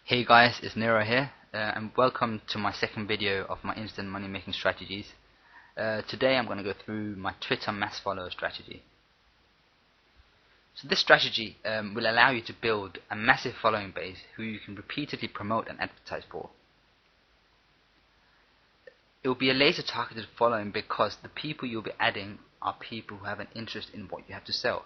Hey guys, it's Nero here, and welcome to my second video of my instant money making strategies. Today I'm going to go through my Twitter mass follower strategy. So this strategy will allow you to build a massive following base who you can repeatedly promote and advertise for. It will be a laser targeted following because the people you'll be adding are people who have an interest in what you have to sell.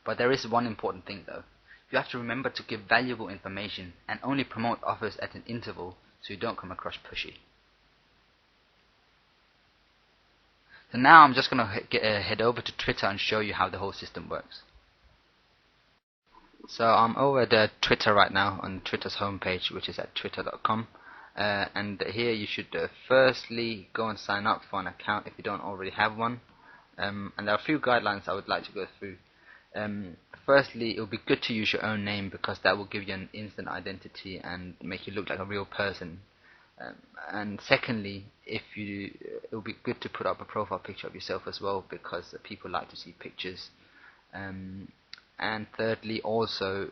But there is one important thing though. You have to remember to give valuable information and only promote offers at an interval so you don't come across pushy. So now I'm just going to head over to Twitter and show you how the whole system works. So I'm over at Twitter right now on Twitter's homepage, which is at twitter.com. And here you should firstly go and sign up for an account if you don't already have one. And there are a few guidelines I would like to go through. Firstly, it will be good to use your own name because that will give you an instant identity and make you look like a real person. And secondly, it will be good to put up a profile picture of yourself as well because people like to see pictures. And thirdly, also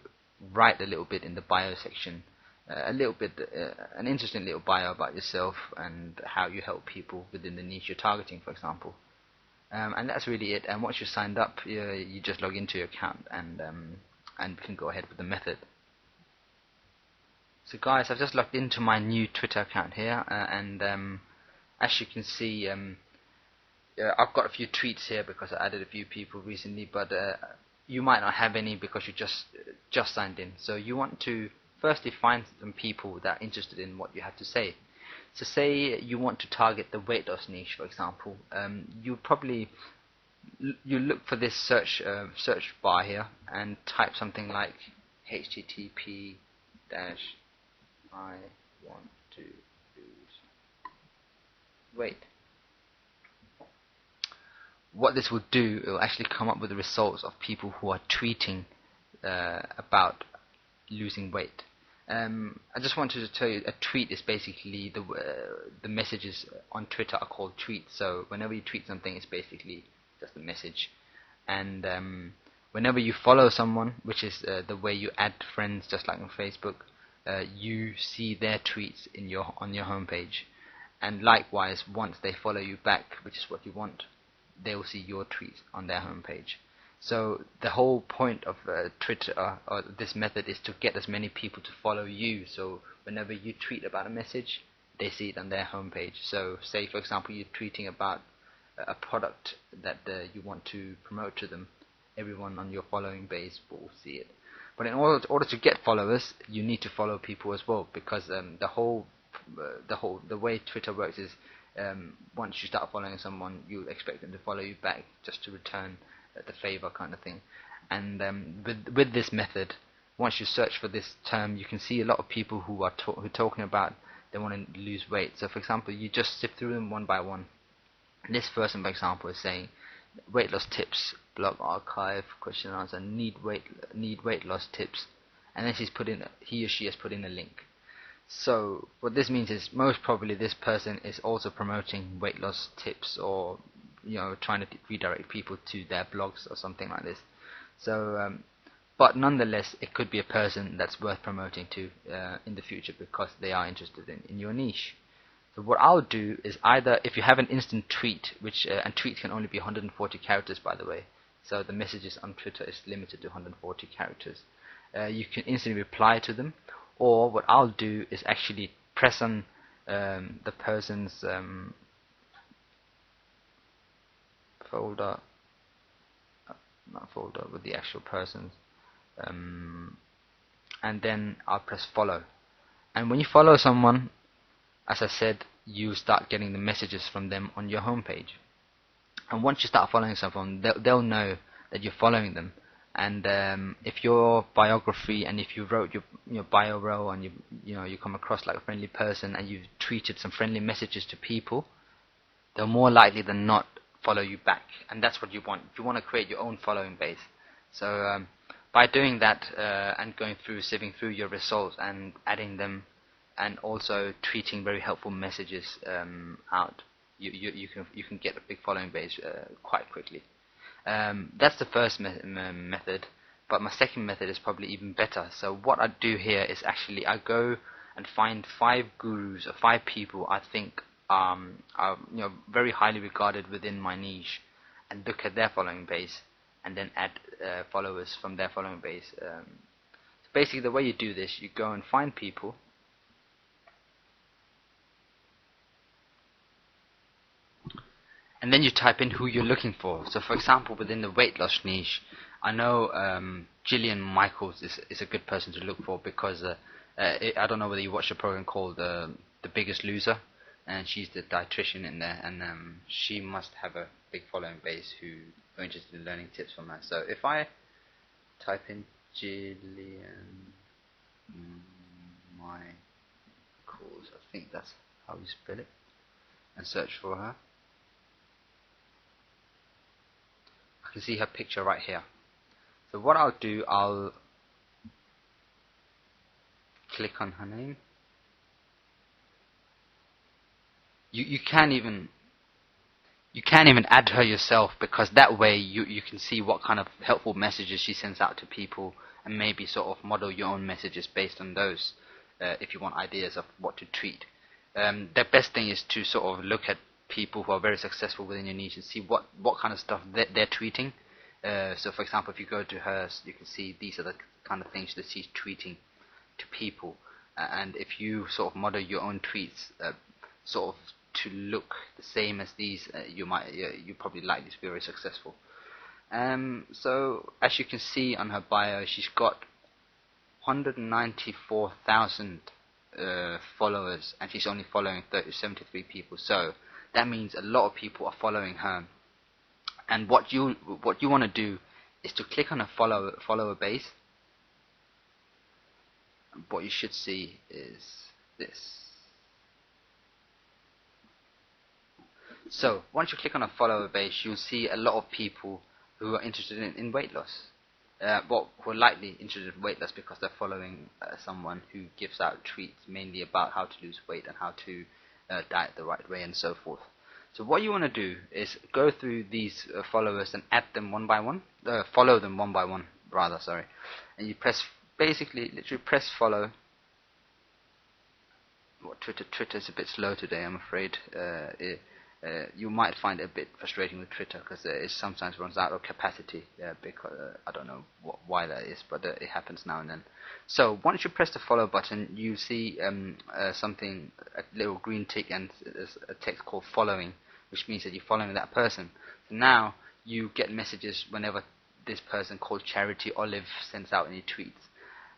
write a little bit in the bio section, an interesting little bio about yourself and how you help people within the niche you're targeting, for example. And that's really it. And once you're signed up, you just log into your account and can go ahead with the method. So guys, I've just logged into my new Twitter account here, and as you can see, I've got a few tweets here because I added a few people recently, but you might not have any because you just signed in. So you want to firstly find some people that are interested in what you have to say. So say you want to target the weight loss niche, for example. You look for this search bar here and type something like HTTP dash I want to lose weight. What this will do, it will actually come up with the results of people who are tweeting about losing weight. I just wanted to tell you, a tweet is basically the messages on Twitter are called tweets. So whenever you tweet something, it's basically just a message. And whenever you follow someone, which is the way you add friends, just like on Facebook, you see their tweets on your homepage. And likewise, once they follow you back, which is what you want, they will see your tweets on their homepage. So the whole point of Twitter or this method is to get as many people to follow you. So whenever you tweet about a message, they see it on their homepage. So say for example you're tweeting about a product that you want to promote to them, everyone on your following base will see it. But in order to get followers, you need to follow people as well, because the way Twitter works is once you start following someone, you expect them to follow you back just to return the favor kind of thing. And with this method, once you search for this term, you can see a lot of people who are talking about they want to lose weight. So for example, you just sift through them one by one. This person, for example, is saying weight loss tips, blog archive, question and answer, need weight loss tips, and then he or she has put in a link. So what this means is most probably this person is also promoting weight loss tips, or trying to redirect people to their blogs or something like this. So but nonetheless, it could be a person that's worth promoting to in the future because they are interested in your niche. So what I'll do is, either if you have an instant tweet, which and tweets can only be 140 characters, by the way, so the messages on Twitter is limited to 140 characters, you can instantly reply to them. Or what I'll do is actually press on the person's folder, not folder, with the actual person's, and then I'll press follow. And when you follow someone, as I said, you start getting the messages from them on your homepage. And once you start following someone, they'll know that you're following them. And if your biography, and if you wrote your bio row, and you come across like a friendly person, and you've tweeted some friendly messages to people, they'll more likely than not follow you back. And that's what you want. You want to create your own following base. So by doing that and going through, sieving through your results and adding them, and also tweeting very helpful messages out, you can get a big following base quite quickly. That's the first method. But my second method is probably even better. So what I do here is actually I go and find 5 gurus or 5 people I think are very highly regarded within my niche, and look at their following base, and then add followers from their following base. So basically, the way you do this, you go and find people, and then you type in who you're looking for. So for example, within the weight loss niche, I know Gillian Michaels is a good person to look for, because I don't know whether you watched a program called The Biggest Loser, and she's the dietitian in there, and she must have a big following base who are interested in learning tips from her. So if I type in Gillian Michaels, I think that's how you spell it, and search for her, I can see her picture right here. So what I'll do, I'll click on her name. You can't even add her yourself, because that way you can see what kind of helpful messages she sends out to people, and maybe sort of model your own messages based on those, if you want ideas of what to tweet. The best thing is to sort of look at people who are very successful within your niche and see what kind of stuff they're tweeting. So for example, if you go to hers, you can see these are the kind of things that she's tweeting to people, and if you sort of model your own tweets sort of to look the same as these, you probably likely to be very successful. So as you can see on her bio, she's got 194,000 followers, and she's only following 73 people. So that means a lot of people are following her. And what you want to do is to click on a follower base. What you should see is this. So once you click on a follower base, you'll see a lot of people who are interested in weight loss. Who are likely interested in weight loss because they're following someone who gives out tweets mainly about how to lose weight and how to diet the right way and so forth. So what you want to do is go through these followers and add them one by one, follow them one by one rather, sorry. And you literally press follow. Twitter's a bit slow today, I'm afraid. You might find it a bit frustrating with Twitter, because it sometimes runs out of capacity, because I don't know why that is, but it happens now and then. So once you press the follow button, you see something, a little green tick, and there's a text called following, which means that you're following that person. So now you get messages whenever this person called Charity Olive sends out any tweets.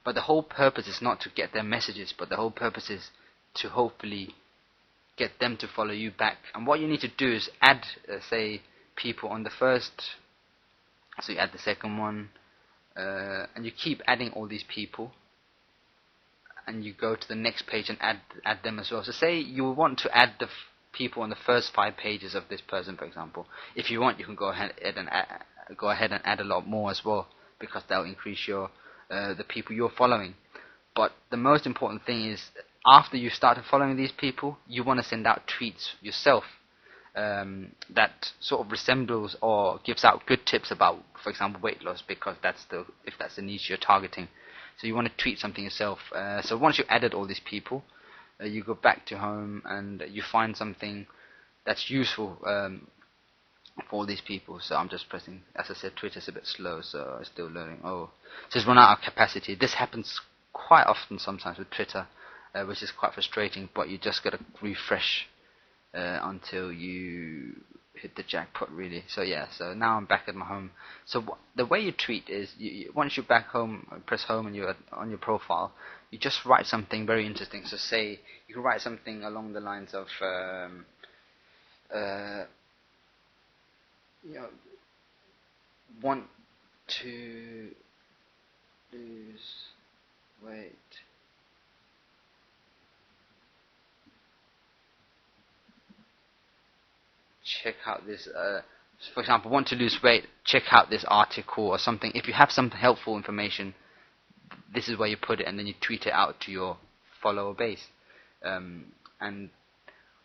But the whole purpose is not to get their messages, but the whole purpose is to hopefully get them to follow you back. And what you need to do is add, say, people on the first, so you add the second one, and you keep adding all these people, and you go to the next page and add them as well. So say you want to add the people on the first 5 pages of this person, for example. If you want, you can go ahead and add a lot more as well, because that will increase your the people you're following. But the most important thing is, after you started following these people, you want to send out tweets yourself that sort of resembles or gives out good tips about, for example, weight loss, because if that's the niche you're targeting. So you want to tweet something yourself. So once you added all these people, you go back to home and you find something that's useful for all these people. So I'm just pressing, as I said, Twitter's a bit slow, so I'm still learning. Oh, so it's run out of capacity. This happens quite often sometimes with Twitter, which is quite frustrating, but you just gotta refresh until you hit the jackpot, really. So yeah, so now I'm back at my home. So the way you tweet is, once you're back home, press home and you're on your profile, you just write something very interesting. So say, you can write something along the lines of, want to lose weight. Check out this, for example, want to lose weight, check out this article or something. If you have some helpful information, this is where you put it, and then you tweet it out to your follower base. And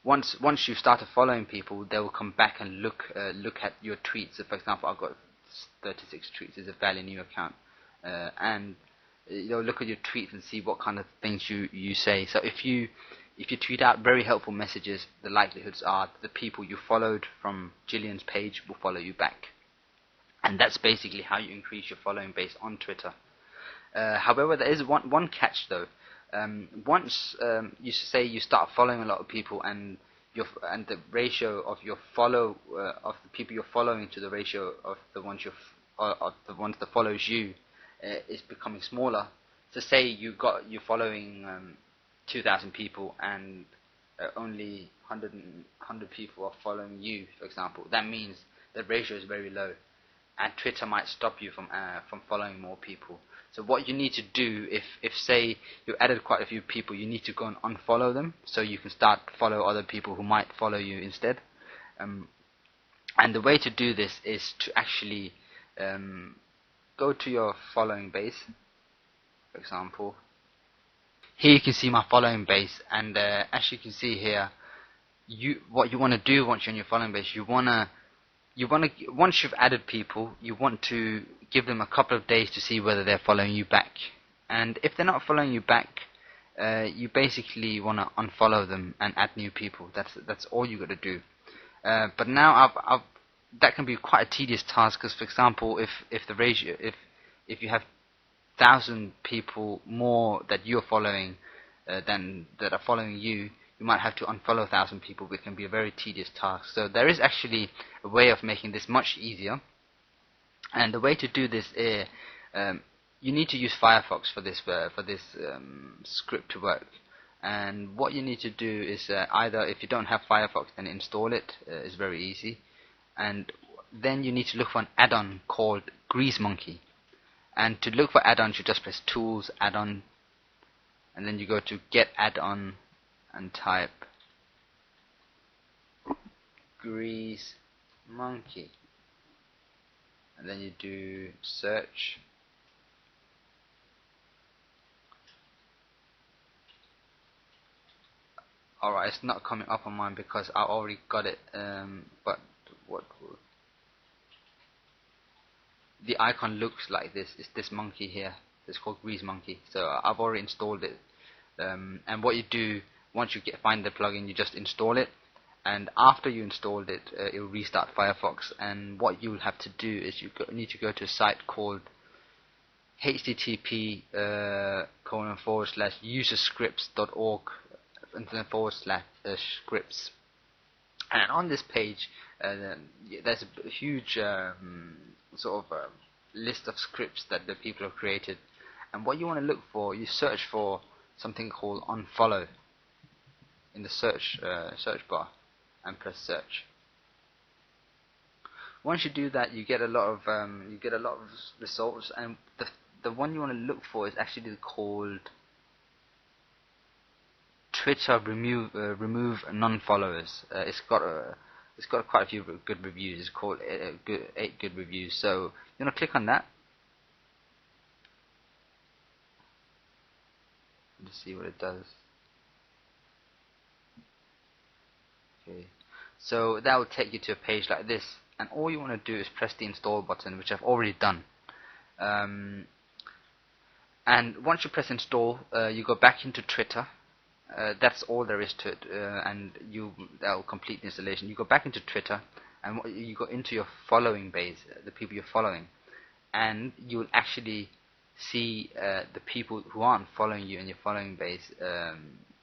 once you started following people, they will come back and look at your tweets. So for example, I've got 36 tweets. It's a fairly new account. and look at your tweets and see what kind of things you say. So if you tweet out very helpful messages, the likelihoods are the people you followed from Gillian's page will follow you back. And that's basically how you increase your following base on Twitter. However, there is one catch though. Once you say you start following a lot of people, and the ratio of your of the people you're following to the ratio of the ones of the ones that follows you is becoming smaller. So say you're following 2,000 people and only 100 people are following you, for example. That means the ratio is very low, and Twitter might stop you from following more people. So what you need to do, if say you added quite a few people, you need to go and unfollow them so you can start to follow other people who might follow you instead. And the way to do this is to actually go to your following base. For example, here you can see my following base, and as you can see here, what you want to do once you're on your following base, once you've added people, you want to give them a couple of days to see whether they're following you back. And if they're not following you back, you basically want to unfollow them and add new people. That's all you got to do. But now that can be quite a tedious task, because for example, if the ratio, if you have 1,000 people more that you're following than that are following you, you might have to unfollow 1,000 people, which can be a very tedious task. So there is actually a way of making this much easier. And the way to do this is you need to use Firefox for this script to work. And what you need to do is either, if you don't have Firefox, then install it. It's very easy. And then you need to look for an add-on called GreaseMonkey. And to look for add-ons, you just press Tools, Add-on, and then you go to Get Add-on and type GreaseMonkey, and then you do search. Alright, it's not coming up on mine because I already got it, but the icon looks like this. It's this monkey here. It's called GreaseMonkey. So I've already installed it. And what you do, once you find the plugin, you just install it. And after you installed it, it will restart Firefox. And what you will have to do is you need to go to a site called http://userscripts.org and then /scripts. And on this page, there's a huge list of scripts that the people have created. And what you want to look for, you search for something called unfollow in the search bar, and press search. Once you do that, you get a lot of results, and the one you want to look for is actually called Twitter remove non-followers. It's got quite a few good reviews. It's called 8 good reviews. So you want to click on that. Let's see what it does. Okay, so that will take you to a page like this, and all you want to do is press the install button, which I've already done. And once you press install, you go back into Twitter. That's all there is to it, and that will complete the installation. You go back into Twitter, and you go into your following base, the people you're following, and you will actually see the people who aren't following you in your following base,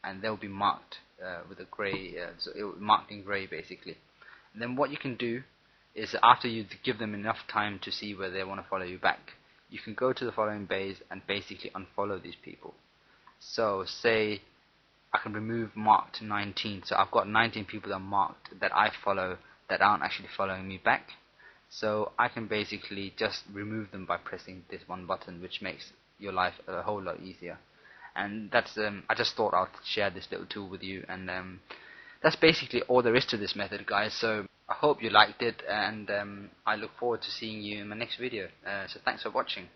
and they'll be marked with a grey, so it will be marked in grey basically. And then what you can do is, after you give them enough time to see whether they want to follow you back, you can go to the following base and basically unfollow these people. So say I can remove marked 19, so I've got 19 people that are marked that I follow that aren't actually following me back. So I can basically just remove them by pressing this one button, which makes your life a whole lot easier. And that's I just thought I'd share this little tool with you, and that's basically all there is to this method, guys. So I hope you liked it, and I look forward to seeing you in my next video. So thanks for watching.